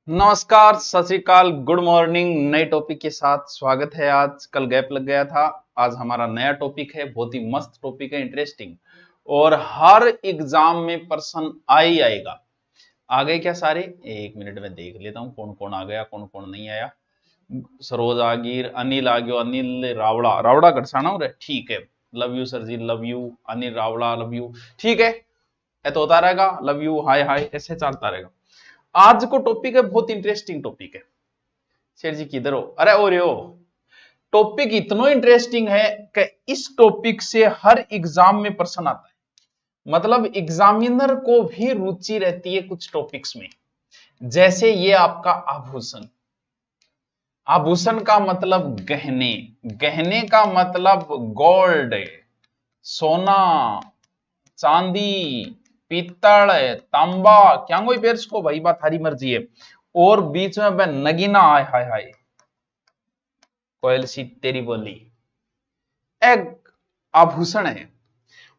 नमस्कार, सत श्री अकाल, गुड मॉर्निंग। नए टॉपिक के साथ स्वागत है। आज कल गैप लग गया था। आज हमारा नया टॉपिक है, बहुत ही मस्त टॉपिक है, इंटरेस्टिंग, और हर एग्जाम में प्रश्न आ ही आएगा। आ गए क्या सारे? एक मिनट में देख लेता हूँ कौन कौन आ गया, कौन कौन नहीं आया। सरोज आगिर, अनिल आ गयो, अनिल रावड़ा, रावड़ा गढ़साना हो रहा है, ठीक है। Love you sir ji, love you. Anil Rawda, love you, ठीक है। ये तो होता रहेगा, लव यू, हाय हाय, ऐसे चलता रहेगा। आज को टॉपिक है, बहुत इंटरेस्टिंग टॉपिक है। शेर जी किधर हो? अरे ओ रे हो। टॉपिक इतना इंटरेस्टिंग है कि इस टॉपिक से हर एग्जाम में प्रश्न आता है। मतलब एग्जामिनर को भी रुचि रहती है कुछ टॉपिक्स में। जैसे ये आपका आभूषण। आभूषण का मतलब गहने, गहने का मतलब गोल्ड, सोना, चांदी, पीतल, तांबा, क्या कोई पेर्स को भाई, बात हरी मर्जी है। और बीच में वह नगीना, आय हाय हाय, कोयल सी तेरी बोली, एक आभूषण है।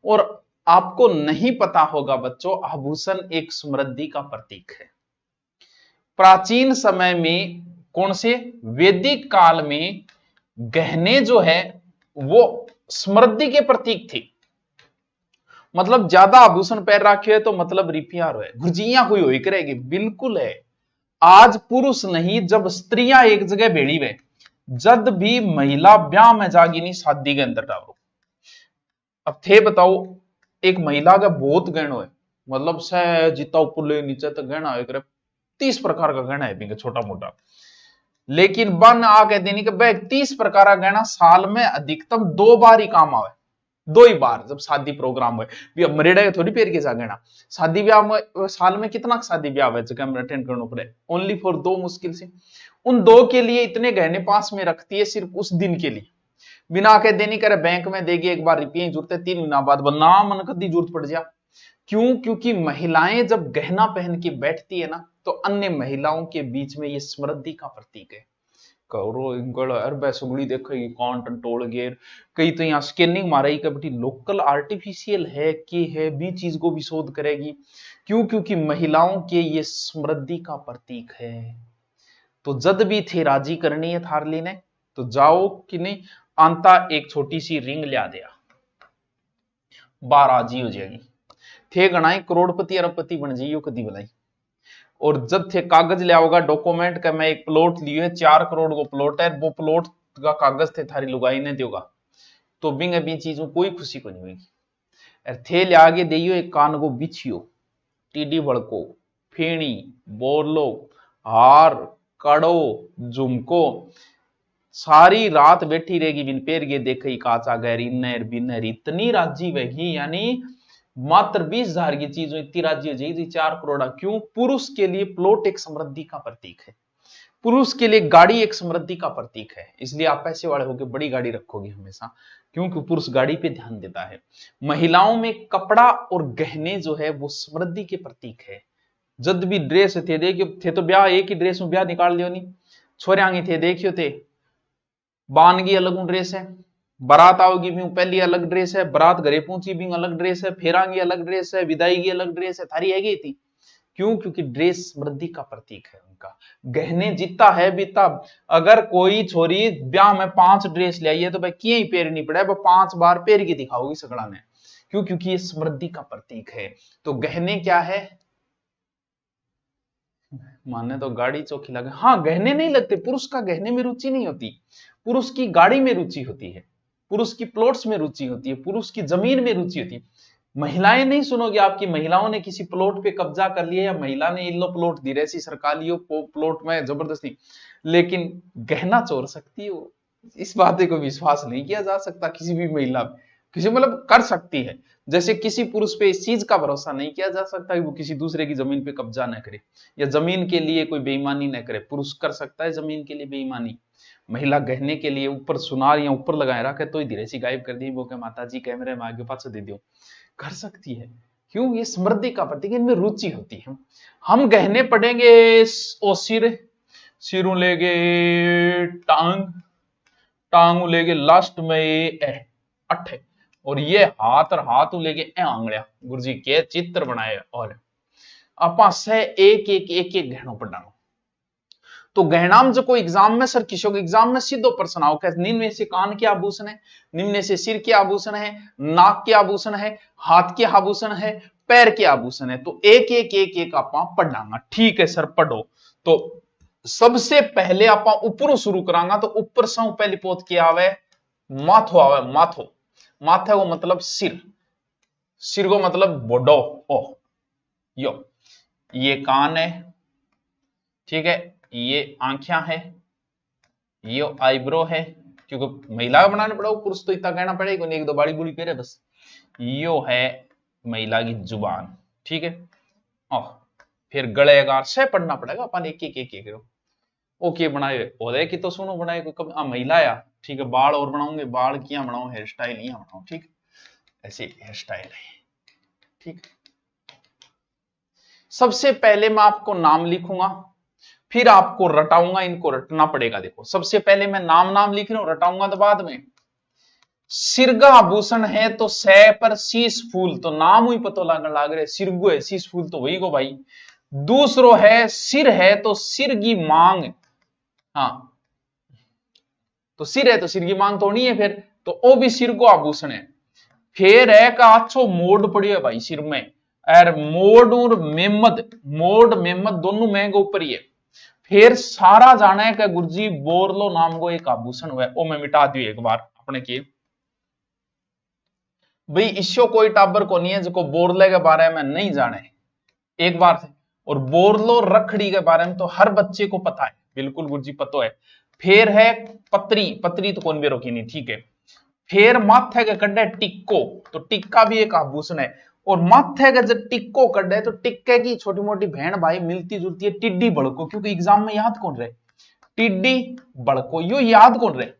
और आपको नहीं पता होगा बच्चों, आभूषण एक समृद्धि का प्रतीक है। प्राचीन समय में, कौन से, वैदिक काल में, गहने जो है वो समृद्धि के प्रतीक थे। मतलब ज्यादा आभूषण पहन रखे है तो मतलब रिपियार है, गुरजियां हुई हुई करेगी, बिल्कुल है। आज पुरुष नहीं, जब स्त्रियां एक जगह भेड़ी हुए, जब भी महिला ब्याह में जागी नहीं, शादी के अंदर डालो। अब थे बताओ, एक महिला का बहुत गहनो है, मतलब सह जितना ऊपर ले नीचे तक गहना है, 30 प्रकार का गहना है बिंगे, छोटा मोटा। लेकिन बन आके देने के बाद 30 प्रकार का गहना साल में अधिकतम 2 बार ही काम आवे। 2 ही बार, जब शादी प्रोग्राम हुए, मरेड़ा थोड़ी पेर के जा गहना। शादी ब्याह में साल में कितना शादी ब्याह है जगह में अटेंड करना पड़े, ओनली फॉर 2 मुश्किल से। उन 2 के लिए इतने गहने पास में रखती है, सिर्फ उस दिन के लिए। बिना के देनी करे बैंक में देगी, एक बार रुपये की जरूरत है, 3 महीना बाद बना मन कदी जरूरत पड़ जा। क्यों? क्योंकि महिलाएं जब गहना पहन के बैठती है ना, तो अन्य महिलाओं के बीच में ये समृद्धि का प्रतीक है। कौरो इंगल अरबे सुगड़ी देखो, कौन टंटोल गेर, कई तो यहाँ स्कैनिंग मारा कबड्डी लोकल आर्टिफिशियल है कि है भी चीज को भी शोध करेगी। क्यों? क्योंकि महिलाओं के ये समृद्धि का प्रतीक है। तो जद भी थे राजी करनी है थारली ने, तो जाओ कि नहीं, आंता एक छोटी सी रिंग लिया दिया, बार राजी हो जाएगी। थे गणाई करोड़पति अरबपति बन जाइयो कदी बनाई। और जब थे कागज लिया होगा डॉक्यूमेंट का, मैं एक प्लॉट लियो है, 4 करोड़ को प्लॉट है, वो प्लॉट का कागज थे थारी लुगाई ने देगा, तो बिंग अभी चीजों कोई खुशी को नहीं होगी। थे ले आगे दियो एक कान को बिछियो, टीडी भड़को, फेणी, बोरलो, हार, कड़ो, झुमको, सारी रात बैठी रहेगी बिन पैर के देखे काचा गहरी नहर बिनहर, इतनी राजी वही, यानी मात्र 20,000 की चीज इतनी राजी हो जाएगी 4 करोड़। क्यों? पुरुष के लिए प्लॉट एक समृद्धि का प्रतीक है, पुरुष के लिए गाड़ी एक समृद्धि का प्रतीक है। इसलिए आप पैसे वाले होकर बड़ी गाड़ी रखोगे हमेशा, क्योंकि पुरुष गाड़ी पे ध्यान देता है। महिलाओं में कपड़ा और गहने जो है वो समृद्धि के प्रतीक है। जब भी ड्रेस थे देखियो, थे तो ब्याह एक ही ड्रेस में ब्याह निकाल लियो नहीं, छोरियांगी थे देखियो थे, बानगी अलग ड्रेस है, बारात आओगी भी पहली अलग ड्रेस है, बारात घरे पहुंची भी अलग ड्रेस है, फेरांगी अलग ड्रेस है, विदाई की अलग ड्रेस है, थारी है थी। क्यों? क्योंकि ड्रेस समृद्धि का प्रतीक है उनका। गहने जितना है बीता, अगर कोई छोरी ब्याह में 5 ड्रेस ले आई है तो भाई किए ही पेरनी पड़े, 5 बार पेर की दिखाओगी सगड़ा ने। क्यों? क्योंकि ये समृद्धि का प्रतीक है। तो गहने क्या है? माने तो गाड़ी चौकी लगे, हाँ गहने नहीं लगते, पुरुष का गहने में रुचि नहीं होती, पुरुष की गाड़ी में रुचि होती है, पुरुष की प्लॉट्स में रुचि होती है, पुरुष की जमीन में रुचि होती है। महिलाएं नहीं सुनोगे आपकी महिलाओं ने किसी प्लॉट पे कब्जा कर लिया, या महिला ने इल्लो प्लॉट दी रही सरकारी हो प्लॉट में जबरदस्ती, लेकिन गहना चोर सकती हो, इस बात को विश्वास नहीं किया जा सकता किसी भी महिला, किसी मतलब कर सकती है। जैसे किसी पुरुष पे इस चीज का भरोसा नहीं किया जा सकता कि वो किसी दूसरे की जमीन पे कब्जा न करे, या जमीन के लिए कोई बेईमानी न करे। पुरुष कर सकता है जमीन के लिए बेईमानी, महिला गहने के लिए ऊपर सुनार या ऊपर लगाए रखे तो धीरे सी गायब कर दी, वो क्या माता जी कैमरे में आगे पास दे दो, कर सकती है। क्यों? ये समृद्धि का प्रतीक, इनमें रुचि होती है। हम गहने पढ़ेंगे ओ सिर, सिरों लेगे टांग, टांग लेके लास्ट में ए अठ, और ये हाथ और हाथ लेके ए आंगड़िया, गुरुजी के चित्र बनाए। और आपा से एक एक एक एक गहनों पढ़ानो, तो गहनाम जो कोई एग्जाम में सर किसी एग्जाम में सीधो प्रश्न आओ कैसे निम्न में से कान के आभूषण है, निम्न में से सिर के आभूषण है, नाक के आभूषण है, हाथ के आभूषण है, पैर के आभूषण है। तो एक एक एक एक आप पढ़ना। ठीक है सर पढ़ो। तो सबसे पहले आप ऊपर शुरू करांगा। तो ऊपर से पहली पोत के आवे माथो आवे। माथो माथे को मतलब सिर, सिर को मतलब बोडो ओ यो। ये कान है, ठीक है, ये आंखियां है, ये आईब्रो है, क्योंकि महिला बनाने पड़ा, पुरुष तो इतना कहना पड़ेगा नहीं, एक दो बाड़ी बुड़ी पेरे बस। यो है महिला की जुबान, ठीक है। और फिर गले का से पढ़ना पड़ेगा अपन एक एक एक एक ओके बनाए और कि तो सुनो बनाए कब महिला या ठीक है। बाल और बनाऊंगे, बाल क्या बनाओ, हेयर स्टाइल यहाँ बनाओ, ठीक ऐसे हेयर स्टाइल है, ठीक। सबसे पहले मैं आपको नाम लिखूंगा, फिर आपको रटाऊंगा, इनको रटना पड़ेगा। देखो सबसे पहले मैं नाम लिख रहा हूं, रटाऊंगा तो बाद में। सिरगा आभूषण है तो सै पर शीश फूल, तो नाम ही पता लाग रहे, सिरगु है, शीश फूल तो वही को भाई। दूसरो है सिर है तो सिर की मांग, हाँ तो सिर है तो सिर की मांग तो नहीं है फिर, तो वो भी सिर को आभूषण है। फिर है का अच्छो मोड पड़ी है भाई सिर में, और मोड और मेमद, मोड मेमद दोनों महंगे ऊपर ही है। फिर सारा जाना है कि गुरुजी बोरलो नाम को एक आभूषण हुआ, वो मैं मिटा दू एक बार अपने की भाई। इसो कोई टाबर को नहीं है जो बोरले के बारे में नहीं जाने एक बार से। और बोरलो रखड़ी के बारे में तो हर बच्चे को पता है, बिल्कुल गुरुजी पता है। फिर है पत्री, पत्री तो कौन भी रोकी नहीं, ठीक है। फिर माथे के कड्डे टिक्को, तो टिक्का भी एक आभूषण है। और माथे का जब टिक्को कड्डे तो टिक्के की छोटी मोटी बहन भाई मिलती जुलती है टिड्डी बड़को, क्योंकि एग्जाम में याद कौन रहे, टिड्डी बड़को यो याद कौन रहे।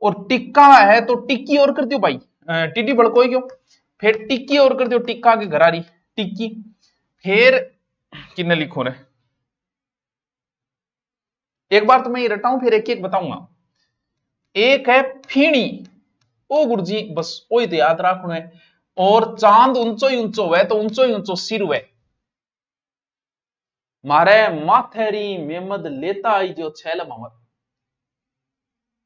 और टिक्का है तो टिक्की और कर दो भाई, टिड्डी बड़को क्यों, फिर टिक्की और कर दो, टिक्का की घरारी टिक्की। फिर किन्ने लिखो रहे, एक बार तो मैं ये रटाऊं फिर एक एक बताऊंगा। एक है फीणी, ओ गुरुजी बस वही तो याद रखना है। और चांद ऊंचो ही ऊंचो है तो ऊंचो ही ऊंचो सिर हुए, मारे माथेरी मेमद लेता आई जो छैल मामर।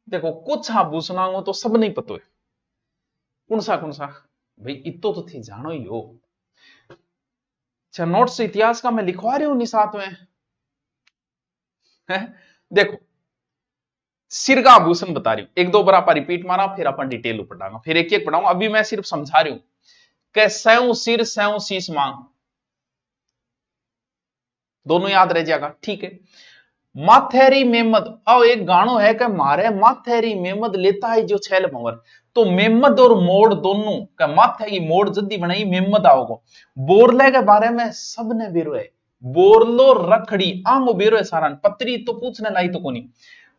देखो कुछ आभूषणों तो सब नहीं पता है, कौन सा भाई इतो तो थी जानो ही हो। अच्छा नोट्स इतिहास का मैं लिखवा रही हूं निसात में है? देखो सिर का आभूषण बता रही हूं, एक दो बार आप रिपीट मारा, फिर अपन डिटेल पढ़ाऊंगा, फिर एक एक पढ़ाऊंगा। अभी मैं सिर्फ समझा रही हूं कि सैं सिर सैं शीश मांग दोनों याद रह जाएगा, ठीक है। माथेरी मेमद, अब एक गानो है कि मारे माथेरी मेमद लेता है जो छैल भंवर, तो मेमद और मोड़ दोनों का माथे की मोड़ जल्दी बनाई मेमद आओगो। बोरले के बारे में सबने बेरो है, बोरलो रखड़ी आंगो बेरो है सारा, पत्री तो पूछने लाई तो कोनी।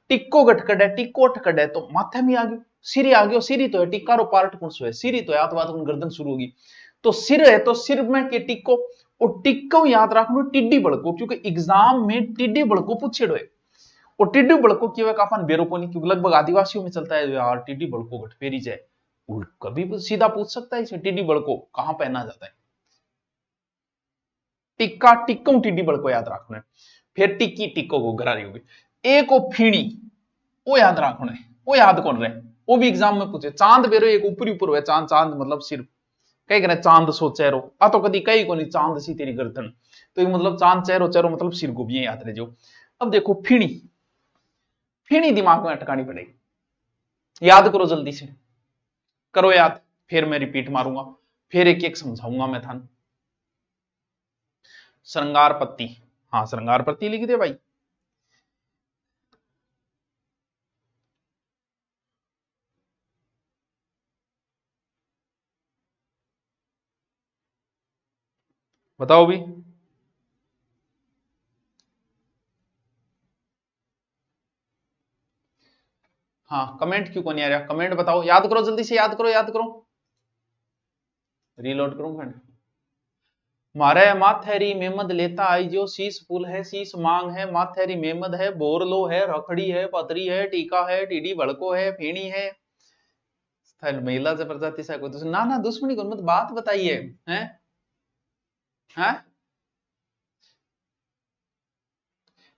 टिक्को गटकड़ है, टिक्को अटकड़ है तो माथे में आ गयो, सिरी आ गयो, सिरी तो है टिक्का रो पार्ट कौन सो है, सिरी तो याद बात गर्दन शुरू होगी। तो सिर है तो सिर में के टिक्को, और टिक्को याद रखना टिड्डी बड़को, क्योंकि एग्जाम में टिड्डी बड़को पूछेड़ो है। और टिड्डी बड़को की अपन बेरोको नहीं, क्योंकि लगभग आदिवासियों में चलता है यार टिड्डी बड़को गठफेरी जाए, कभी सीधा पूछ सकता है इसमें टिड्डी बड़को कहां पहना जाता है। टिक्का टिक्को टिड्डी बड़को याद रखना है। फिर टिक्की टिक्को को गरारी होगी। एक ओ फीणी वो याद रखना है, वो याद कौन रहे, वो भी एग्जाम में पूछे। चांद बेरो एक ऊपर ऊपर हुआ, चांद चांद मतलब सिर कई करे चांद सो चेहरो आ तो कदी कई को नहीं चांद सी तेरी गर्दन, तो ये मतलब चांद चेहरो चेहरो मतलब सिर को भी याद रह जाओ। अब देखो फीणी, फीणी दिमाग में अटकानी पड़ेगी, याद करो जल्दी से करो याद, फिर मैं रिपीट मारूंगा, फिर एक एक समझाऊंगा मैं थान। श्रृंगार पत्ती, हाँ श्रृंगार पत्ती लिख दे भाई। बताओ भी, हाँ कमेंट क्यों को नहीं आ रहा, कमेंट बताओ, याद करो जल्दी से, याद करो याद करो, रीलोड करूं खंड। मारे माथेरी मेमद लेता आई जो शीश फूल है शीश मांग है, माथेरी मेमद है, बोरलो है, रखड़ी है, पतरी है, टीका है, टीडी भड़को है, फीणी है। महिला से प्रजाति से कोई ना ना दुश्मनी कौन मत बात बताइए हैं।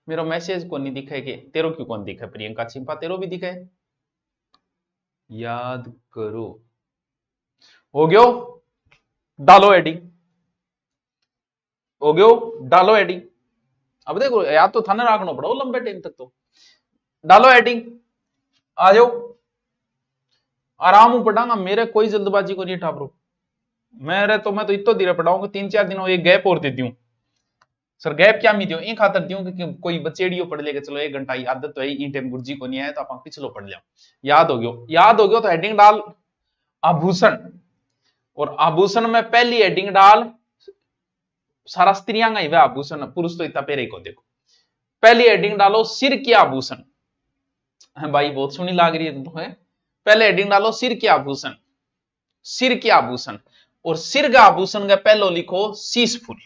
मेरा मैसेज को नहीं दिखे के तेरो क्यों कौन दिखे प्रियंका चिंपा तेरो भी दिखे याद करो हो गयो डालो एडिंग हो गयो डालो एडिंग अब देखो याद तो थाने रखना पड़ो लंबे टाइम तक तो डालो एडिंग आ जाओ आराम पढ़ाऊंगा मेरे कोई जल्दबाजी को नहीं ठापरो मैं तो इतो धीरे पढ़ाऊंगा 3-4 दिनों एक गैप और देती हूँ सर गैप क्या मी दियो इन खातर दियो कि कोई बचेड़ियो पढ़ लेगा चलो 1 घंटा आदत तो है इन टाइम गुरुजी को नहीं आया तो आप पिछलो पढ़ लिया याद हो गयो तो हेडिंग डाल आभूषण और आभूषण में पहली हेडिंग डाल सारा स्त्रियां का ही वह आभूषण पुरुष तो इतना पेरे को देखो पहली हेडिंग डालो सिर के आभूषण भाई बहुत सुनी लाग रही है तुम्हें पहले हेडिंग डालो सिर के आभूषण और सिर का आभूषण का पहलो लिखो शीश फूल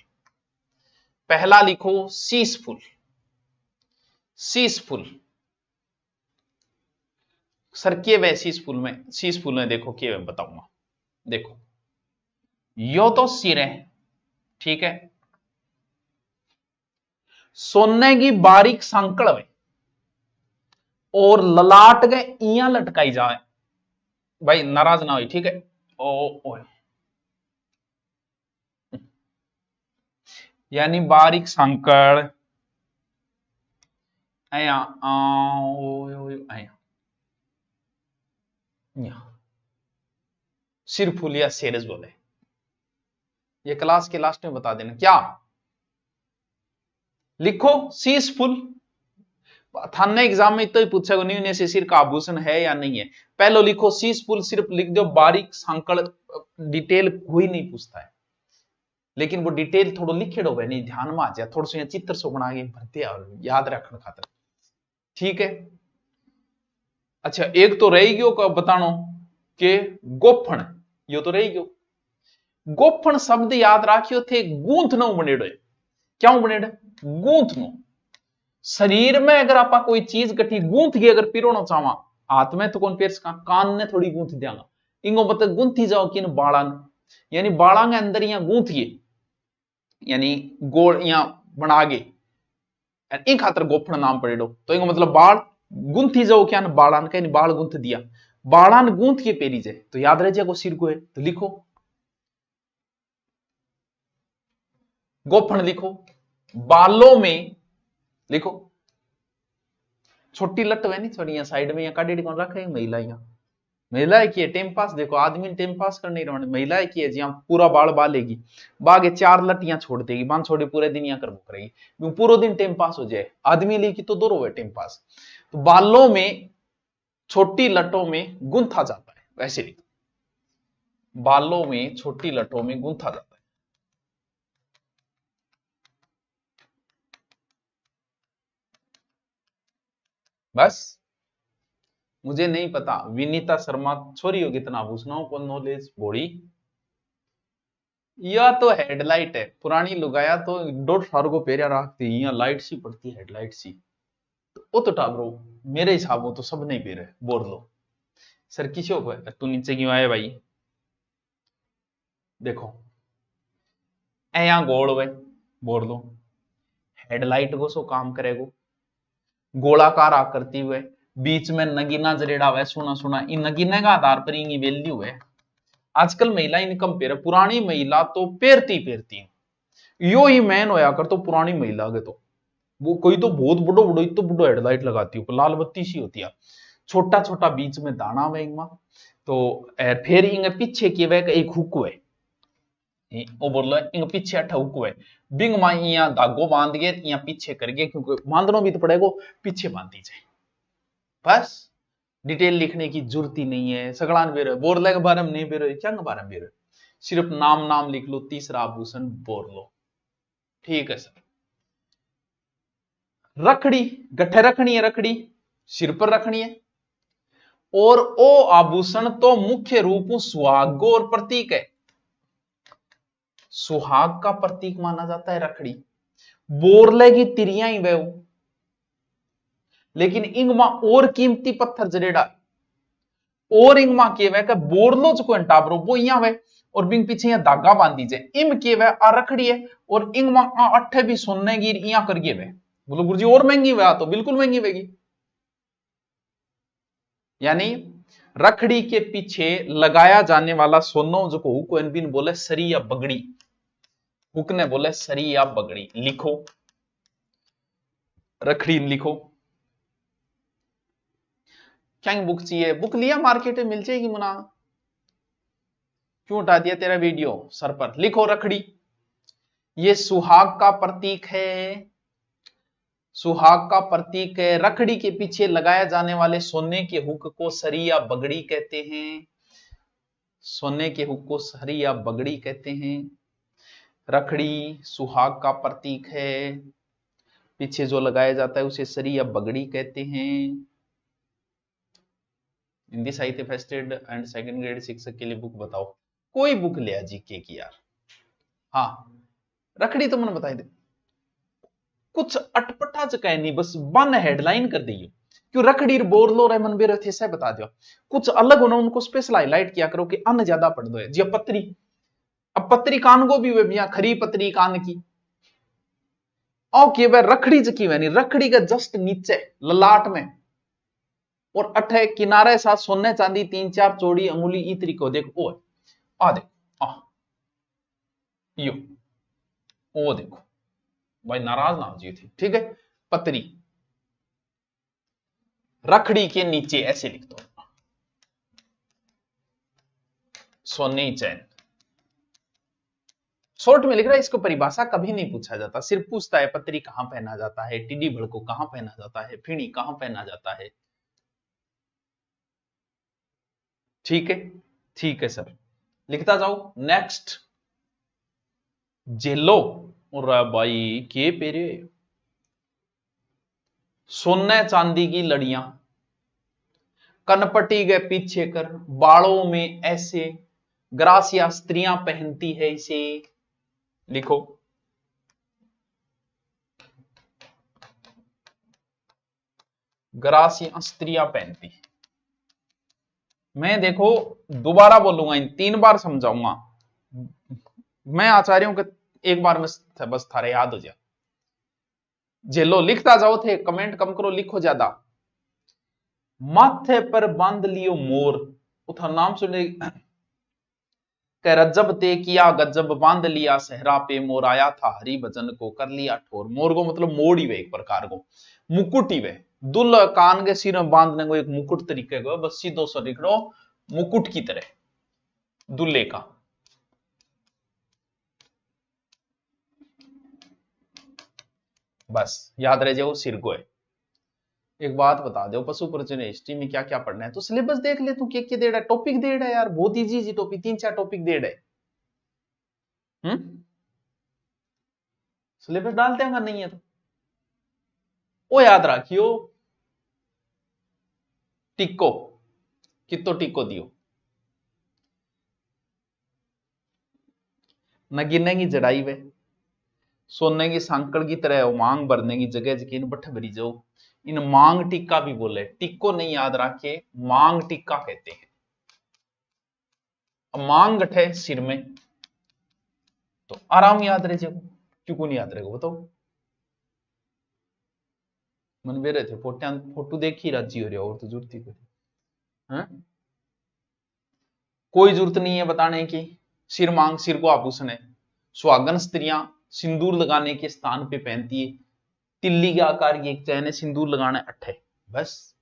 पहला लिखो शीश फूल सर के वे शीश फूल में देखो के बताऊंगा देखो यो तो सिर है ठीक है सोने की बारीक सांकड़ में और ललाट के इया लटकाई जाए भाई नाराज ना हो ठीक है ओ यानी बारीक सांकड़ आया सिर फूल या सेरस बोले ये क्लास के लास्ट में बता देना क्या लिखो शीश फूल थाने एग्जाम में इतना ही पूछेगा नहीं से सिर का आभूषण है या नहीं है पहले लिखो शीश फूल सिर्फ लिख दो बारीक सांकड़ डिटेल कोई नहीं पूछता है लेकिन वो डिटेल थोड़ा लिखे डो नहीं ध्यान में आ जाए थोड़ा सा चित्र सो बना के भरते और याद रखने खातर ठीक है अच्छा एक तो रही गयो का बतानो के गोफण यो तो रही गयो गोफण शब्द याद राखियो थे गूंथ नो बनेड़ो क्यों बनेड़ गूंथ नो शरीर में अगर आप कोई चीज गठी गूंथ गई अगर पिरोना चाहवा हाथ में तो कौन पेर्स कान ने थोड़ी गूंथ देगा इंगो मतलब गूंथी जाओ कि बाड़ान यानी बाड़ा के अंदर यहाँ गूंथ गए यानी गोल यहाँ बना गे इन खातर गोफण नाम पड़ेडो तो इंगो मतलब बाड़ गूंथी जाओ क्या बाड़ान का बाड़ गूंथ दिया बाड़ान गूंथ के पेरी जाए तो याद रह जाएगा सिर को है तो लिखो गोफण लिखो बालों में लिखो छोटी लट है नहीं थोड़ी यहाँ साइड में यहाँ काटी कौन रखे महिला की है टाइम पास देखो आदमी ने टाइम पास करने रहा महिला की है जी पूरा बाल बालेगी बागे 4 लट यहाँ छोड़ देगी बांध छोड़ी पूरे दिन यहाँ कर करेगी पूरा दिन टाइम पास हो जाए आदमी लेगी तो दो है टाइम पास तो बालों में छोटी लटों में गूंथा जाता है वैसे भी बालों में छोटी लटों में गूंथा जाता है बस मुझे नहीं पता विनीता शर्मा छोरी होगी इतना आभूषणों को नॉलेज बोड़ी या तो हेडलाइट है पुरानी लुगाया तो 1.5 साल को पेरिया रखती यहाँ लाइट सी पड़ती है हेडलाइट सी तो वो तो टाबरो मेरे हिसाब तो सब नहीं पेरे बोल लो सर किसी को तू नीचे क्यों आए भाई देखो ऐ गोल वे बोल लो हेडलाइट को सो काम करेगो गोलाकार आकृति हुए बीच में नगीना जरेड़ा हुआ सुना सुना इन नगीने का आधार पर इनकी वैल्यू है आजकल महिला इनकम पेर पुरानी महिला तो पेरती यो ही मैन होया कर तो पुरानी महिला के तो वो कोई तो बहुत बड़ो तो बड़ो हेडलाइट लगाती हो लाल बत्ती सी होती है छोटा छोटा बीच में दाना हुआ इनमें तो फिर इंगे पीछे की वह एक हुक है वो बोल रहा इंगे पीछे अठा हुक है बिंग मा यहाँ धागो बांध गए यहाँ पीछे कर गए क्योंकि बांधना भी तो पड़ेगा पीछे बांध दीजिए बस डिटेल लिखने की जरूरत ही नहीं है सगड़ान बेरो बोरले के बारे में नहीं बेरो क्या के बारे में बेरो सिर्फ नाम लिख लो तीसरा आभूषण बोर लो ठीक है सर रखड़ी गठे रखनी है रखड़ी सिर पर रखनी है और ओ आभूषण तो मुख्य रूप सुहाग और प्रतीक है सुहाग का प्रतीक माना जाता है रखड़ी बोरले की तिरियां ही वह लेकिन इंगमा और कीमती पत्थर जरेड़ा और इंगमा के वह बोरलो जो टाबरो वो यहाँ वह और बिंग पीछे यहाँ धागा बांध दीजिए इम के वह आ रखड़ी है और इंगमा अट्ठे भी सोने गिर यहाँ करिए वह बोलो गुरुजी और महंगी हुआ, तो बिल्कुल महंगी होगी। यानी रखड़ी के पीछे लगाया जाने वाला सोनो जो को हुक बिन बोले सरी या बगड़ी, हुक ने बोले सरी या बगड़ी। लिखो रखड़ी लिखो। क्या बुक चाहिए? बुक लिया मार्केट में मिल जाएगी मुना। क्यों उठा दिया तेरा वीडियो सर पर? लिखो रखड़ी। ये सुहाग का प्रतीक है, सुहाग का प्रतीक है। रखड़ी के पीछे लगाए जाने वाले सोने के हुक को सरी या बगड़ी कहते हैं। सोने के हुक को सरी या बगड़ी कहते हैं। रखड़ी सुहाग का प्रतीक है, पीछे जो लगाया जाता है उसे सरी या बगड़ी कहते हैं। हिंदी साहित्य first grade and second grade शिक्षक के लिए बुक बताओ। कोई बुक ले जीके की यार। हाँ रखड़ी तो मैंने बताई दे, कुछ अटपटा चुका नहीं, बस वन हेडलाइन कर दी क्यों रखड़ी बोर लो रहे मन बेरे थे से बता दियो। कुछ अलग होना उनको स्पेशल हाईलाइट किया करो कि अन्न ज्यादा पढ़ दो है जी। पत्री, अब पत्री कान को भी हुए भैया, खरी पत्री कान की। ओके भाई रखड़ी चकी हुई नहीं, रखड़ी का जस्ट नीचे ललाट में और अठे किनारे साथ सोने चांदी 3-4 चौड़ी अंगुली ई तरीको देखो। ओ आ देखो आ यो, ओ देखो भाई नाराज ना हो जी थी, ठीक है। पत्री रखड़ी के नीचे ऐसे लिख दो सोने चैन। शॉर्ट में लिख रहा है, इसको परिभाषा कभी नहीं पूछा जाता, सिर्फ पूछता है पत्री कहां पहना जाता है, टिड्डी भड़ को कहां पहना जाता है, फिणी कहां पहना जाता है। ठीक है, ठीक है सर, लिखता जाओ। नेक्स्ट जेलो और भाई के पेरे सोने चांदी की लड़ियां कनपटी के पीछे कर बालों में ऐसे ग्रासिया स्त्रियां पहनती है इसे। लिखो ग्रासिया स्त्रियां पहनती। मैं देखो दोबारा बोलूंगा, इन 3 बार समझाऊंगा। मैं आचार्यों के एक बार में बस थारे याद हो जाए। जेलो लिखता जाओ थे, कमेंट कम करो, लिखो ज्यादा। माथे पर बांध लियो मोर, उठा नाम सुने कह रज्जब ते किया गजब बांध लिया सहरा पे मोर आया था हरि भजन को कर लिया ठोर। मोर को मतलब मोड़ ही वे एक प्रकार को, मुकुट ही वे। दुल्ह कान के सिर में बांधने को एक मुकुट तरीके को, बस सीधो सो लिख लो मुकुट की तरह दुल्हे का। बस याद रह जाओ सिर को है। एक बात बता दो, पशु प्रजनन हिस्ट्री में क्या क्या पढ़ना है तो सिलेबस देख ले तू, क्या दे रहा है, टॉपिक दे रहा है यार, बहुत इजी इजी टॉपिक, 3-4 टॉपिक दे रहा है। सिलेबस डाल देगा नहीं है तो वो याद रखियो। टिक्को कितो टिक्को दियो, न गिरने की जड़ाई वे सोने की सांकड़ की तरह मांग भरने की जगह यकीन बठ भरी जाओ। इन मांग टिक्का भी बोले, टिक्को नहीं याद रखे, मांग टिक्का कहते हैं। अब मांग गठे सिर में तो आराम याद रहे जाओ, क्यों को नहीं याद रहेगा बताओ। मन में रहे थे फोटो देख ही राजी हो रहा और तो जरूरत ही है? कोई जरूरत नहीं है बताने की। सिर मांग सिर को आभूषण है, सुहागन स्त्रियां सिंदूर लगाने के स्थान पे पहनती है। तिल्ली के आकार की एक चैन है, सिंदूर लगाना अट्ठे बस।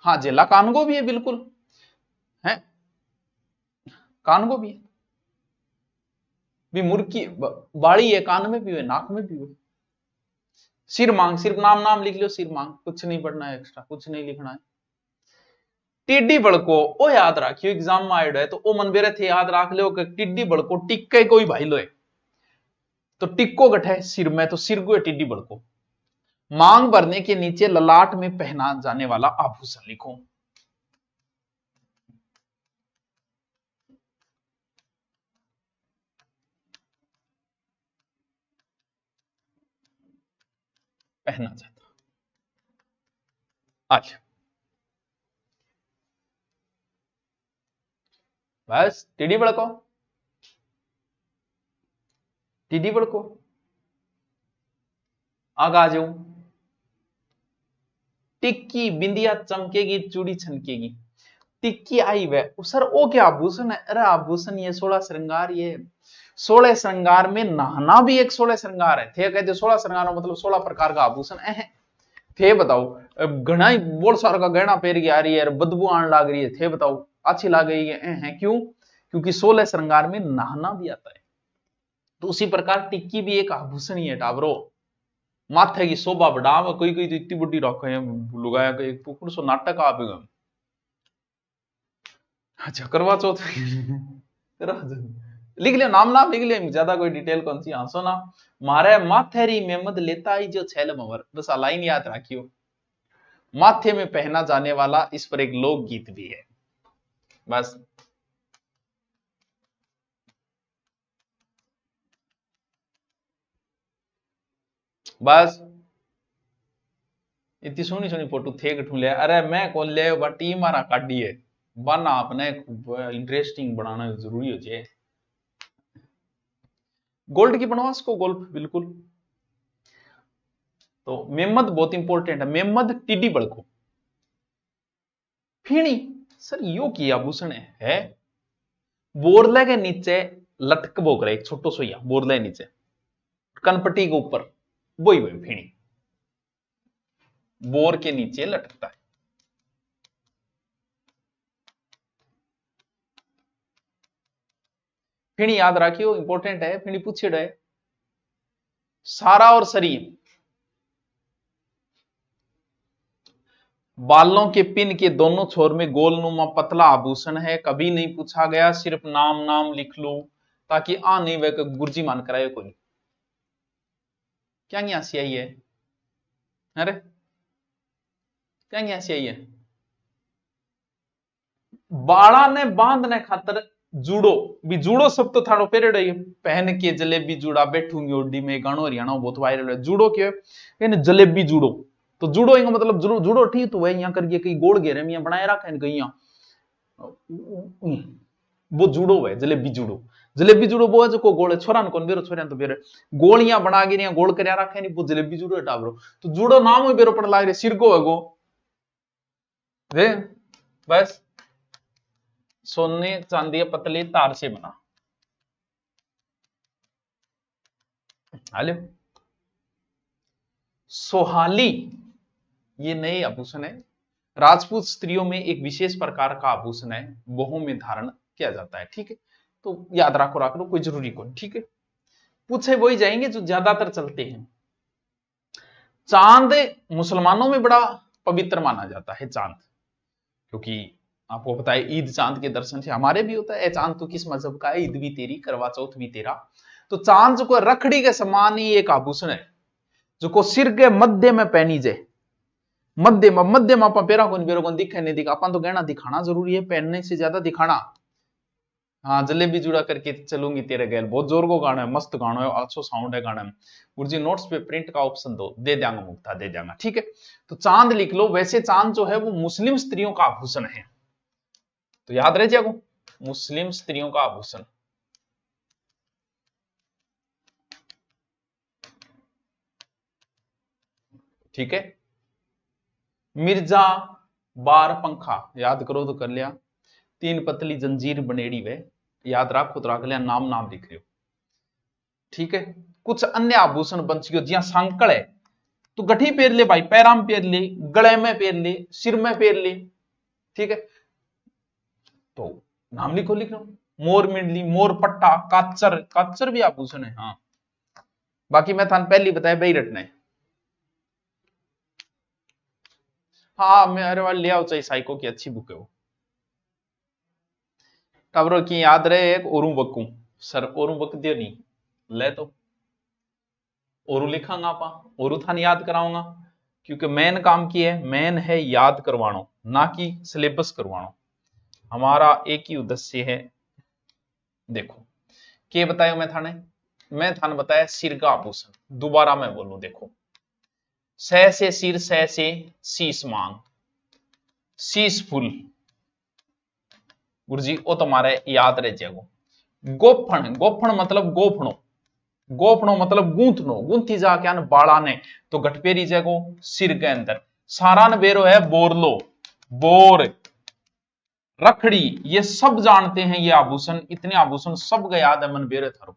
हाँ जेला कानगो भी है बिल्कुल है, कानगो भी है भी मुर्की बाड़ी है, कान में भी है नाक में भी है। सिर मांग सिर्फ नाम नाम लिख लो, सिर मांग कुछ नहीं पढ़ना है, एक्स्ट्रा कुछ नहीं लिखना है। टिड्डी बड़को ओ याद रखियो, एग्जाम में आयो है तो ओ मन बेरे थे याद रख लो कि टिड्डी बड़को टिक्के कोई भाई लोए तो टिक्को गठे सिर में तो सिर को टिड्डी बड़को। मांग भरने के नीचे ललाट में पहना जाने वाला आभूषण लिखो। पहना जाता। अच्छा बस टिड्डी बड़को, टिड्डी बड़को आग आ जाऊं। टिक्की बिंदिया चमकेगी, चूड़ी छनकेगी। टिक्की आई वह सर, ओ क्या आभूषण है? अरे आभूषण ये 16 श्रृंगार, ये 16 श्रृंगार में नहाना भी एक 16 श्रृंगार है। थे कहते 16 श्रृंगार मतलब 16 प्रकार का आभूषण है। थे बताओ, घना ही बहुत सारा का गहना पहन के आ रही है, बदबू आने लग रही है, थे बताओ अच्छी लग गई है, क्यों? क्योंकि 16 श्रृंगार में नहाना भी आता है। तो उसी प्रकार टिक्की भी एक आभूषण ही है टाबरो। माथे की शोभा बढ़ाव, कोई कोई तो इतनी बड़ी रखे है लुगाया के एक पुकुर सो नाटक आप। अच्छा करवा चौथ लिख लिया, नाम नाम लिख लिया, ज्यादा कोई डिटेल कौन सी। हाँ सुना, मारे माथेरी मेमद लेता आई जो छैल मवर, बस लाइन याद रखियो। माथे में पहना जाने वाला, इस पर एक लोकगीत भी है। बस बस इतनी सोनी सोनी फोटो थे कठू लिया। अरे मैं कौन ले बा, टीम मारा काटी है बना, आपने इंटरेस्टिंग बनाना जरूरी हो जाए। गोल्ड की बनवास को गोल्फ बिल्कुल। तो मेमद बहुत इंपॉर्टेंट है, मेमद टिड्डी बड़को। फीणी सर यो की आभूषण है। बोरले के नीचे लटक बोक रहा है एक छोटो सोया, बोरले नीचे कनपट्टी के ऊपर, वही वही फीणी बोर के नीचे लटकता है। फीणी याद रखियो, इंपॉर्टेंट है, फीणी पूछे है। सारा और शरीर, बालों के पिन के दोनों छोर में गोलनुमा पतला आभूषण है। कभी नहीं पूछा गया, सिर्फ नाम नाम लिख लो ताकि आ नहीं वह गुर्जी मान कराए कोई। क्या नहीं आसी आई है? अरे क्या नहीं आसी आई है? बाड़ा ने बांधने खातर जूड़ो भी, जूड़ो सब तो थाड़ो पेरेड है। पहन के जलेबी जूड़ा बैठूंगी ओडी में, गानो हरियाणा बहुत वायरल है। जूड़ो क्या है? जलेबी जूड़ो। तो जूड़ो इनका मतलब जूड़ो ठीक तो वह यहाँ करके कहीं गोड़ घेरे में बनाए रखा है कहीं, वो जूड़ो है, जलेबी जूड़ो। जलेबी जूड़ो वो है जो को गोल छोरा कौन बेरो, छोरा तो बेरे गोलियां बना के गोल कर रखे नहीं, वो जलेबी जूड़ो है टाबरो। तो जूड़ो नाम ही बेरो पड़ लाग रहे, सिर को है गो वे। बस सोने चांदी पतले तार से बना। हालो सोहाली, ये नए आभूषण है। राजपूत स्त्रियों में एक विशेष प्रकार का आभूषण है, बहु में धारण किया जाता है। ठीक है, तो याद रखो रख लो, कोई जरूरी कौन। ठीक है, पूछे वही जाएंगे जो ज्यादातर चलते हैं। चांद मुसलमानों में बड़ा पवित्र माना जाता है चांद, क्योंकि आपको पता है ईद चांद के दर्शन से हमारे भी होता है। चांद तो किस मजहब का है? ईद भी तेरी, करवा चौथ भी तेरा। तो चांद को रखड़ी के समान ही एक आभूषण है, जो को सिर के मध्य में पहनी जाए। मध्य में आप पेरा कौन बेरो कौन दिखे नहीं दिखा, अपन तो गहना दिखाना जरूरी है, पहनने से ज्यादा दिखाना। हाँ जलेबी जुड़ा करके चलूंगी तेरे गैल, बहुत जोर को गाना है, मस्त गाना है, अच्छा साउंड है गाना में। गुरुजी नोट्स पे प्रिंट का ऑप्शन दो, दे देंगे मुक्ता, दे देंगे। ठीक है, तो चांद लिख लो। वैसे चांद जो है वो मुस्लिम स्त्रियों का आभूषण है, तो याद रह जाएगा, मुस्लिम स्त्रियों का आभूषण। ठीक है, मिर्जा बार पंखा याद करो तो कर लिया। तीन पतली जंजीर बनेड़ी वे, याद रखो तो रख लिया, नाम नाम लिख लियो। ठीक है, कुछ अन्य आभूषण बंचियो जिया सांकल है, तो गठी पेर ले भाई, पैराम पेर ले, गले में पेर ले, सिर में पेर ले। ठीक है, तो नाम लिखो, लिख लो। मोर मिडली, मोर पट्टा, काचर, काचर भी आभूषण है। हाँ बाकी मैं थान पहली बताया बही रटना है। हाँ मेरे वाले ले आओ, चाहिए साइको की अच्छी बुक है वो। टबरो की याद रहे एक ओरू बक्कू, सर ओरू बक दियो नहीं ले, तो ओरू लिखांगा आपा, ओरू थान याद कराऊंगा, क्योंकि मेन काम की है, मेन है याद करवानो, ना कि सिलेबस करवानो। हमारा एक ही उद्देश्य है। देखो क्या बताया मैं थाने बताया सिर का आभूषण। दोबारा मैं बोलूं, देखो सह से सिर, सह से शीश मांग, शीश फुल। गुरुजी वो तुम्हारे याद रह जाएगा। गोफण, गोफण मतलब गोफणो, गोफनो मतलब गूंथनो, गूंथी जा क्या बाड़ा ने, तो गठपेरी जगो सिर के अंदर। सारान बेरो है बोरलो, बोर, रखड़ी, ये सब जानते हैं ये आभूषण, इतने आभूषण सब गए याद है मन बेरे थारो।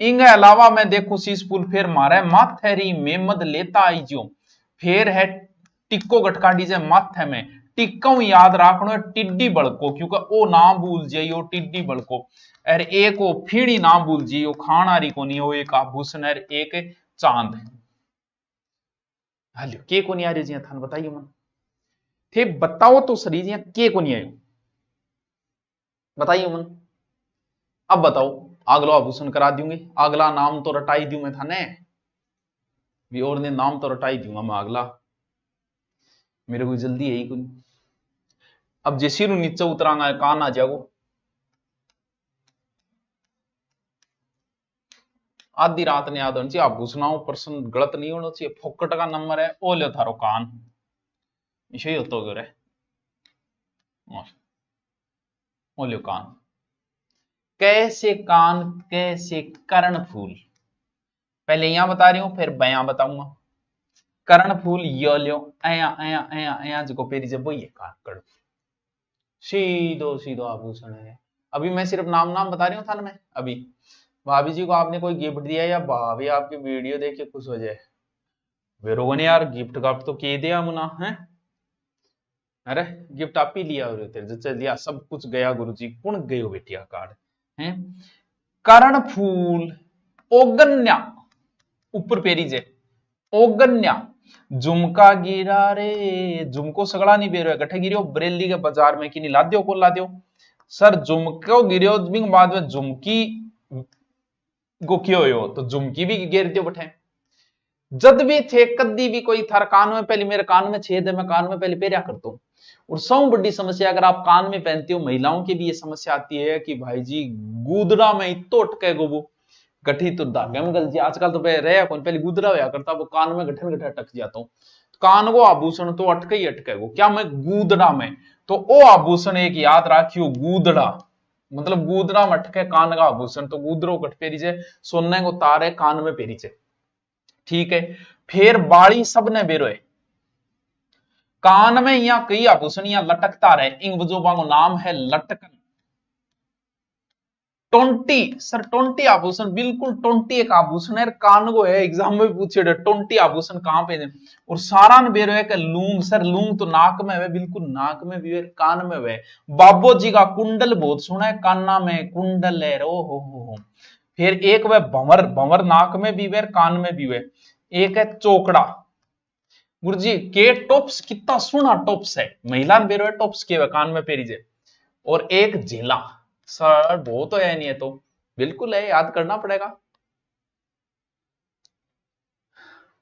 इंगे अलावा मैं देखो सीसपुल फिर मारे माथेरी मेमद लेता आई जो, फिर है टिक्को गटकाडी जे माथे में, टिक्को याद रखनो है टिड्डी बड़को, क्योंकि ओ ना भूल जाइयो टिड्डी बड़को। और एक वो फीड़ी ना भूल जाइयो, खानारी को नहीं, वो एक आभूषण है, एक चांद। हलो के को नहीं आ रही जी थान बताइए मन, थे बताओ तो सरी जी के को नहीं आयो, बताइए मन। अब बताओ, अगला आभूषण करा दूंगी, अगला नाम तो रटाई दूं मैं थाने भी, और ने नाम तो रटाई दूंगा मैं अगला, मेरे को जल्दी है ही कुछ। अब जैसी रू नीचे उतरांगा कान आ जाओ, आधी रात ने याद होनी चाहिए, आभूषणाओं प्रश्न गलत नहीं होना चाहिए, फोकट का नंबर है ओ लो थारो कान, इसे ही होता हो ओ लो कान। कैसे कान कैसे कर्ण फूल, पहले यहां बता रही हूं फिर बयां बताऊंगा। कर्ण फूल यो लो अया अया अया अया जो पेरी जब वो ये कर्ण, सीधो सीधो आभूषण है। अभी मैं सिर्फ नाम नाम बता रही हूँ था ना मैं अभी। भाभी जी को आपने कोई गिफ्ट दिया या भाभी आपकी वीडियो देख के खुश हो जाए, वे रोगो ने यार गिफ्ट गाफ्ट तो के दिया मुना है, अरे गिफ्ट आप ही लिया तेरे लिया सब कुछ गया गुरुजी कौन गयो बेटिया कार्ड है। कर्ण फूल ओगन्या ऊपर पेरी जे, ओगन्या झुमका गिरा रे, झुमको सगड़ा नहीं बेरो है गठे गिरियो बरेली के बाजार में कि नहीं ला दियो, कौन ला दियो सर, झुमको गिरियो बाद में झुमकी गुखियो हो, तो झुमकी भी गिर दियो बठे। जद भी थे कदी भी कोई थार कान में, पहले मेरे कान में छेद है, मैं कान में पहले पेरिया करता हूं। और सौ बड़ी समस्या अगर आप कान में पहनते हो, महिलाओं की भी ये समस्या आती है कि भाई जी गुदड़ा में इतो अटके गोबो, गठी तो धागे में गल जी, आजकल तो रहा कौन, पहले गुदड़ा होया करता, वो कान में गठन गठन अटक जाता हूं, कान को आभूषण तो अटके ही अटके गो, क्या मैं गुदड़ा में, तो ओ आभूषण एक याद रखियो गुदड़ा, मतलब गुदड़ा में अटके कान का आभूषण, तो गुदड़ो कट पेरी जे, सोने को तार है कान में पेरी जे, ठीक है। फिर बाड़ी सबने बेरोए, कान में या कई आभूषण या लटकता रहे, इन बुजुर्गों को नाम है लटकन। टोंटी सर, टोंटी आभूषण बिल्कुल, टोंटी एक आभूषण है, कान को है, एग्जाम में पूछे टोंटी आभूषण कहां पे है। और सारा बेरो है कि लूंग सर, लूंग तो नाक में है, बिल्कुल नाक में भी है, कान में है। बाबो जी का कुंडल बहुत सुना है, काना में कुंडल है, ओ हो। फिर एक वह भंवर, भंवर नाक में भी है कान में भी है। एक है चोकड़ा, गुरुजी के टॉप्स, कितना सुना टॉप्स है, महिला बेरो है टॉप्स के कान में पेरीजे। और एक झेला सर, बहुत तो है नहीं है तो बिल्कुल है, याद करना पड़ेगा।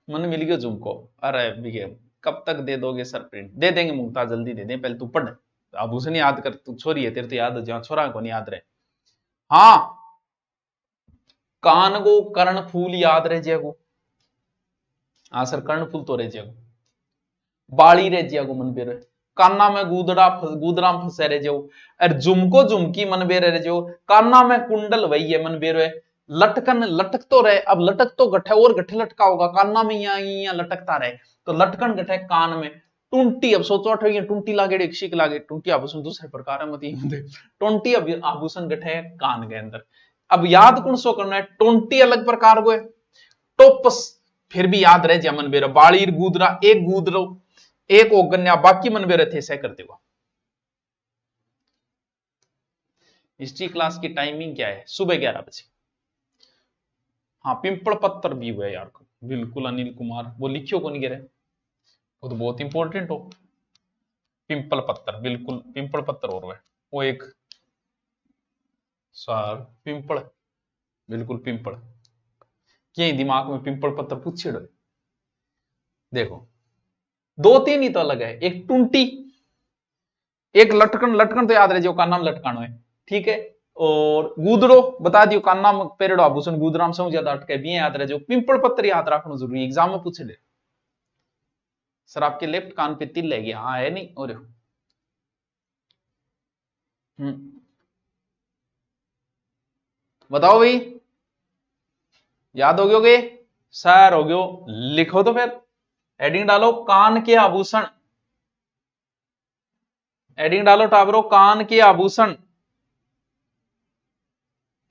मन मिल गया झुमको, अरे भैया कब तक दे दोगे सर, प्रिंट दे देंगे मुमता, जल्दी दे दें, पहले तू पढ़, आभूषण याद कर, तू छोरी है तेरे तो याद हो जाए, छोरा को नहीं याद रहे। हाँ कान को कर्ण फूल याद रहे जेगो, हाँ सर कर्ण फूल तो रहे जेगो, बाड़ी रे जिया को मन बेरे, कान्ना में गुदड़ा गुदड़ा में फंसे रहे जो, और झुमको झुमकी मन बेरे रहे जो, कान्ना में कुंडल वही है मन बेरे, लटकन लटक तो रहे, अब लटक तो गठे और गठे लटका होगा, कान्ना में यहाँ लटकता रहे, तो लटकन गठे कान में। टूंटी, अब सोचो अठे टूंटी लागे एक शिक लागे, टूंटी आभूषण दूसरे प्रकार है मत टूंटी आभूषण गठे कान के अंदर। अब याद कौन सो करना है, टूंटी अलग प्रकार को है, टोपस फिर भी याद रहे जमन बेरा, बाड़ीर गुदरा एक गुदरो एक ओगन्या, बाकी मन बेरे थे सह करते हुआ। हिस्ट्री क्लास की टाइमिंग क्या है, सुबह 11 बजे। हाँ पिंपल पत्थर भी हुआ यार, बिल्कुल अनिल कुमार, वो लिखियो को नहीं गिरे, वो तो बहुत इंपॉर्टेंट हो, पिंपल पत्थर, बिल्कुल पिंपल पत्थर और वो एक सर पिंपल, बिल्कुल पिंपल, क्या दिमाग में पिंपल पत्थर पूछे, देखो दो तीन ही तो अलग है, एक टूंटी एक लटकन, लटकन तो याद रहे जो का नाम लटकानो है, ठीक है। और गुदड़ो बता दियो का नाम पेरेडो आभूषण, गुदराम से ज्यादा अटके भी याद रहे जो, पिंपल पत्थर याद रखना जरूरी, एग्जाम में पूछे दे। सर आपके लेफ्ट कान पे तिल लग गया, हाँ है नहीं और बताओ भाई, याद हो गयोगे? सर हो गयो। लिखो तो फिर, हेडिंग डालो कान के आभूषण, हेडिंग डालो टाबरो कान के आभूषण।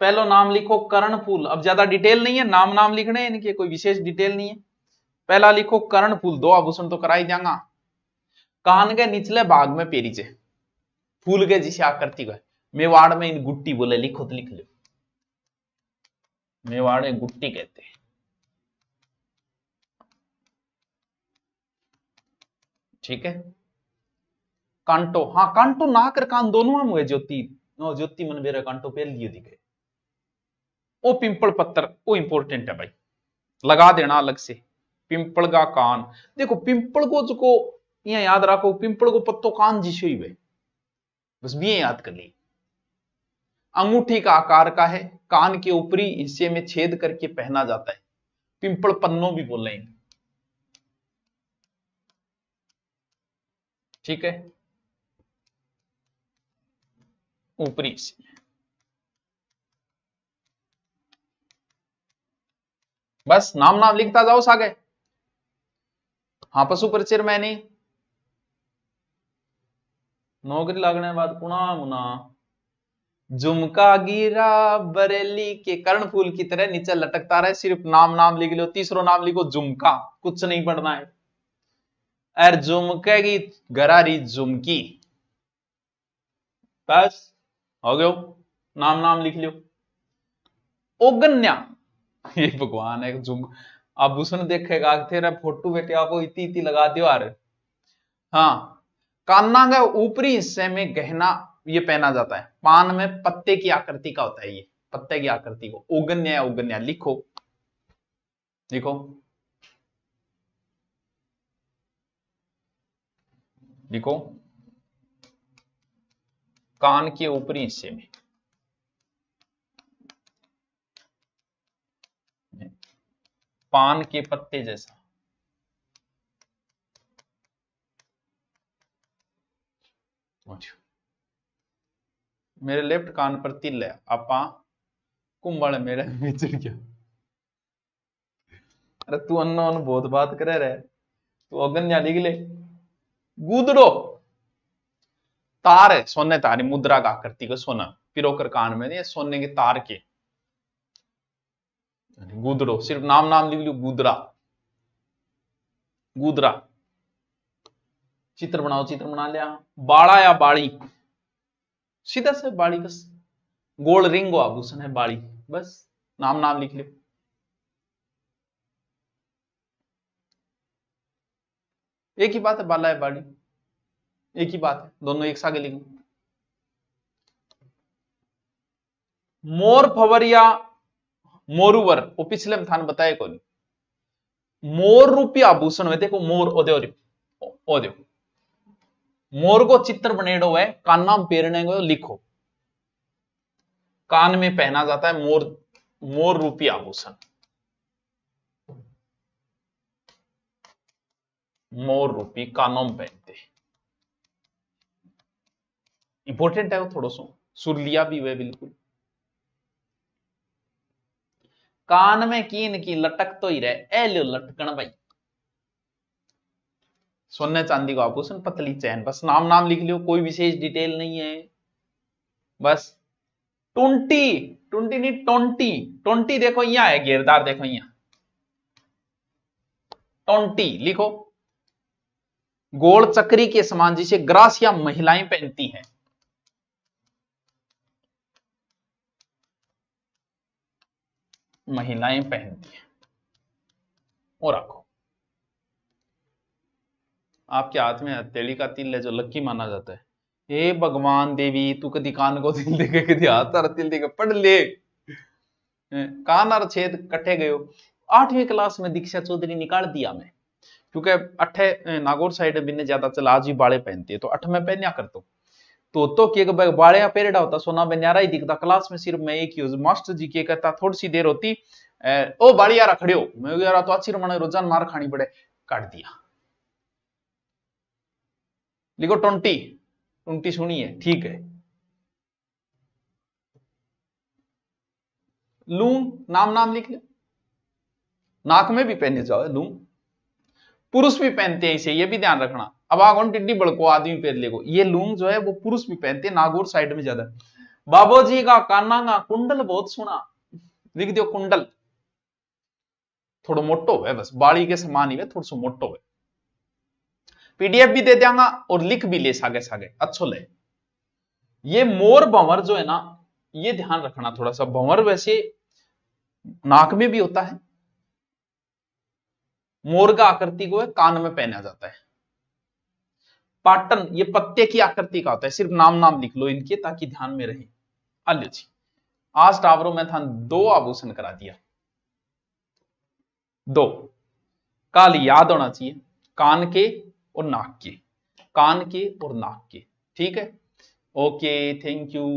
पहलो नाम लिखो कर्णफूल। अब ज्यादा डिटेल नहीं है, नाम नाम लिखने हैं इनके, कोई विशेष डिटेल नहीं है। पहला लिखो कर्णफूल, दो आभूषण तो करा ही देंगा। कान के निचले भाग में पेरीचे फूल के जिसे आकृति का, मेवाड़ में इन गुट्टी बोले, लिखो तो लिख लो, मेवाड़ में गुट्टी कहते हैं। ठीक है। कांटो, हाँ कांटो नाक और कान दोनों हम हुए ज्योति, ज्योति मन मेरा कांटो पहल लिए दिखे। ओ पिंपल पत्थर, वो इंपॉर्टेंट है भाई, लगा देना अलग से। पिंपल का कान, देखो पिंपल को जो यहाँ याद रखो, पिंपल को पत्तो कान जिसे ही, बस भी याद कर ली। अंगूठी का आकार का है, कान के ऊपरी हिस्से में छेद करके पहना जाता है, पिंपल पन्नो भी बोलेंगे। ठीक है, ऊपरी हिस्से। बस नाम नाम लिखता जाओ सागे। हाँ पशु परिचय मैंने नौकरी लगने बाद कुणा मुना झुमका गिरा बरेली के कर्णफूल की तरह नीचे लटकता रहे, सिर्फ नाम नाम लिख लो। तीसरो नाम लिखो झुमका, कुछ नहीं पढ़ना है। और झुमके की गरारी झुमकी, बस हो गयो, नाम नाम लिख लियो। ओगन्या, ये भगवान है, झुम आभूषण देखेगा तेरा फोटो बेटे आपको इतनी इतनी लगा दियो यार। हाँ, कान्ना का ऊपरी हिस्से में गहना ये पहना जाता है, पान में पत्ते की आकृति का होता है, ये पत्ते की आकृति को ओगन्या, ओगन्या लिखो, लिखो लिखो। कान के ऊपरी हिस्से में पान के पत्ते जैसा, मेरे लेफ्ट कान पर तिल है, आपा कुंभल मेरे बिचड़ गया। अरे तू अन्न बहुत बात करे रहे, तू अगन्या लिख ले। गुदड़ो, तार है, सोने तारी मुद्रा का आकृति को सोना पिरोकर कान में, ये सोने के तार के। गुदड़ो, सिर्फ नाम नाम लिख लो, गुदरा, गुदरा। चित्र बनाओ, चित्र बना लिया। बाड़ा या बाड़ी, सीधा से बाड़ी, बस गोल रिंग आभूषण है बाड़ी, बस नाम नाम लिख लो। एक ही बात है, बाला है बाड़ी, एक ही बात है, दोनों एक सागे लिखो। मोर फवरिया मोरूवर, वो पिछले में थान बताए को नहीं, मोर रूपी आभूषण हुए, देखो मोर ओ देखो मोर को चित्र बनेड़ो है, कान नाम पेरने को लिखो, कान में पहना जाता है मोर, मोर रूपी आभूषण, मोर रूपी कानों में पहनते, इंपॉर्टेंट है वो थोड़ा सा, सुरलिया भी हुए बिल्कुल। कान में कीन की लटक तो ही रहे, ए लो लटकन भाई, सोने चांदी का आभूषण, पतली चैन, बस नाम नाम लिख लियो, कोई विशेष डिटेल नहीं है। बस टुंटी, टुंटी नहीं टोंटी, टोंटी देखो यहां है घेरदार, देखो यहां टोंटी लिखो, गोल चक्री के समान जिसे ग्रासिया महिलाएं पहनती हैं, महिलाएं पहनती हैं। और रखो, आपके हाथ में हथेली का तिल है जो लक्की माना जाता है। हे भगवान देवी, तू कदी कान को तिल देखे, कदी हाथ तारा तिल देखे, पढ़ ले। कान और छेद कट्ठे गयो। 8वीं क्लास में दीक्षा चौधरी निकाल दिया मैं, क्योंकि अठे नागौर साइड बिन्ने ज्यादा चला, आज भी बाड़े पहनती है, तो 8 में पहनया करतो, तो के बाड़े पेरेडा होता, सोना बन्यारा ही दिखता क्लास में, सिर्फ मैं एक ही मास्टर जी के कहता, थोड़ी सी देर होती, ओ बाड़ी यारा खड़े हो, मैं यारा तो अच्छी रमन रोजान मार खानी पड़े, काट दिया। लिखो 20, 20 सुनिए, ठीक है। लूं, नाम नाम लिख लो, नाक में भी पहने जाओ लूंग, पुरुष भी पहनते हैं इसे, ये भी ध्यान रखना। अब आगोन टिड्डी बड़को आदमी पहन लेगो, ये लूंग जो है वो पुरुष भी पहनते हैं, नागौर साइड में ज्यादा। बाबू जी का काना का कुंडल बहुत सुना, लिख दो कुंडल, थोड़ा मोटो है, बस बाड़ी के समान ही है, थोड़ा सा मोटो है। पीडीएफ भी दे देंगा और लिख भी ले सागे सागे, अच्छो ले। ये मोर भंवर जो है ना, ये ध्यान रखना थोड़ा सा, भंवर वैसे नाक में भी होता है, मोर का आकृति को है कान में पहना जाता है। पाटन ये पत्ते की आकृति का होता है, सिर्फ नाम नाम लिख लो इनके ताकि ध्यान में रहे। अल्ले जी, आज टावरों में था 2 आभूषण करा दिया, 2 काल याद होना चाहिए, कान के और नाक के, कान के और नाक के, ठीक है। Okay, thank you.